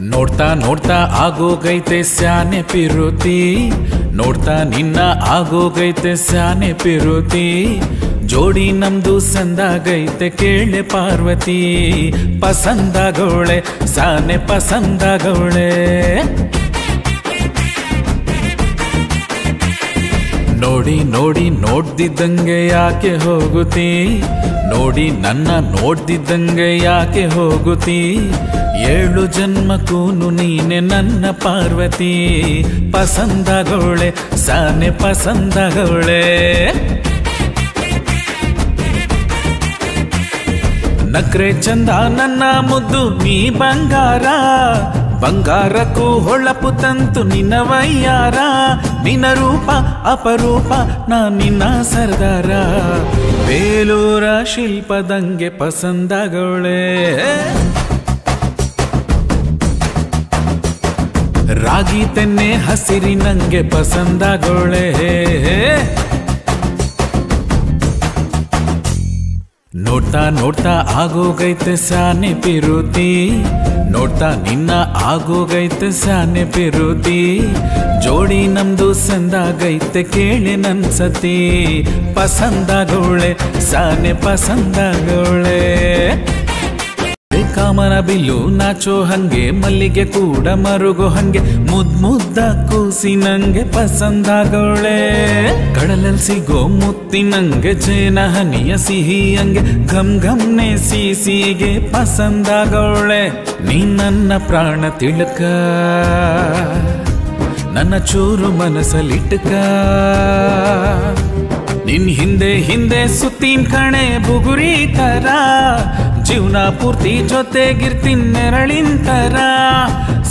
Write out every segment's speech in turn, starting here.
ನೋಡ್ತಾ ನೋಡ್ತಾ ಆಗೋಗೈತೆ ಸ್ಯಾನೆ ಪಿರುತಿ, ನೋಡ್ತಾ ನಿನ್ನ ಆಗೋಗೈತೆ ಸ್ಯಾನೆ ಪಿರುತಿ. ಜೋಡಿ ನಮ್ದು ಸಂದಾಗೈತೆ ಕೇಳೆ ಪಾರ್ವತಿ, ಪಸಂದಾಗೋಳೆ ಸಾನೆ ಪಸಂದಾಗೋಳೆ. ನೋಡಿ ನೋಡಿ ನೋಡ್ದಿದ್ದಂಗೆ ಯಾಕೆ ಹೋಗುತ್ತಿ, ನೋಡಿ ನನ್ನ ನೋಡ್ದಿದ್ದಂಗೆ ಯಾಕೆ ಹೋಗುತ್ತಿ. 7 ಜನ್ಮಕ್ಕೂನು ನೀನೆ ನನ್ನ ಪಾರ್ವತಿ, ಪಸಂದಾಗೋಳೆ ಸಾನೆ ಪಸಂದಾಗೋಳೆ. ನಕ್ರೆ ಚಂದ ನನ್ನ ಮುದ್ದು ನೀ ಬಂಗಾರ, ಬಂಗಾರಕ್ಕೂ ಹೊಳಪು ತಂತು ನಿನ್ನ ವಯ್ಯಾರ. ನಿನ್ನ ರೂಪ ಅಪರೂಪ ನಾ ನಿನ್ನ ಸರ್ದಾರ, ಬೇಲೂರ ಶಿಲ್ಪದಂಗೆ ಪಸಂದಾಗೋಳೆ. ರಾಗಿ ತೆನ್ನೆ ಹಸಿರಿ ನಂಗೆ ಪಸಂದಾಗೋಳೆ. ನೋಡ್ತಾ ನೋಡ್ತಾ ಆಗೋಗೈತೆ ಸ್ಯಾನೆ ಪಿರುತಿ, ನೋಡ್ತಾ ನಿನ್ನ ಆಗೋಗೈತೆ ಸ್ಯಾನೆ ಪಿರುತಿ. ಜೋಡಿ ನಮ್ದು ಸಂದಾಗೈತೆ ಕೇಳಿ ನನ್ ಸತಿ, ಪಸಂದಾಗೋಳೆ ಸಾನೆ ಪಸಂದಾಗೋಳೆ. ಕಾಮನ ಬಿಲ್ಲು ನಾಚೋ ಹಂಗೆ, ಮಲ್ಲಿಗೆ ಕೂಡ ಮರುಗೋ ಹಂಗೆ, ಮುದ್ದ ಕೂಸಿನಂಗೆ ಪಸಂದಾಗೋಳೆ. ಕಡಲಲ್ಲಿ ಸಿಗೋ ಮುತ್ತಿನಂಗೆ, ಜೇನ ಹನಿಯ ಸಿಹಿ ಹಂಗೆ, ಘಮ್ ಘಮ್ನೆ ಸಿಸಿಗೆ ಪಸಂದಾಗೋಳೆ. ನೀ ನನ್ನ ಪ್ರಾಣ ತಿಳಕ, ನನ್ನ ಚೂರು ಮನಸಲಿಟ್ಟಕ. ನಿನ್ ಹಿಂದೆ ಹಿಂದೆ ಸುತ್ತೀನ್ ಕಣೆ ಬುಗುರಿ ತರ, ಜೀವನ ಪೂರ್ತಿ ಜೊತೆಗಿರ್ತೀನಿ ನೆರಳಿನ ತರ.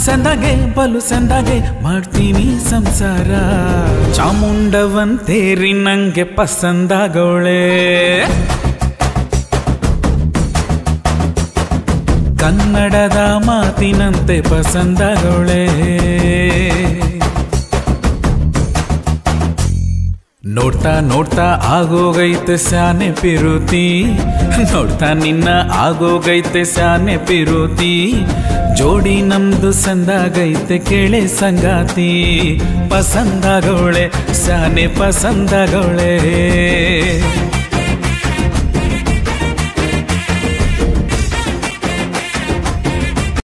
ಸಂದಾಗೆ ಬಲು ಸಂದಾಗೆ ಮಾಡ್ತೀನಿ ಸಂಸಾರ, ಚಾಮುಂಡವಂತೇರಿ ನಂಗೆ ಪಸಂದಾಗೋಳೆ. ಕನ್ನಡದ ಮಾತಿನಂತೆ ಪಸಂದಾಗೋಳೆ. ನೋಡ್ತಾ ನೋಡ್ತಾ ಆಗೋಗೈತೆ ಸ್ಯಾನೆ ಪಿರುತಿ, ನೋಡ್ತಾ ನಿನ್ನ ಆಗೋಗೈತೆ ಸ್ಯಾನೆ ಪಿರುತಿ. ಜೋಡಿ ನಮ್ದು ಸಂದಾಗೈತೆ ಕೇಳೆ ಸಂಗಾತಿ, ಪಸಂದಾಗೋಳೆ ಸ್ಯಾನೆ ಪಸಂದಾಗೋಳೆ.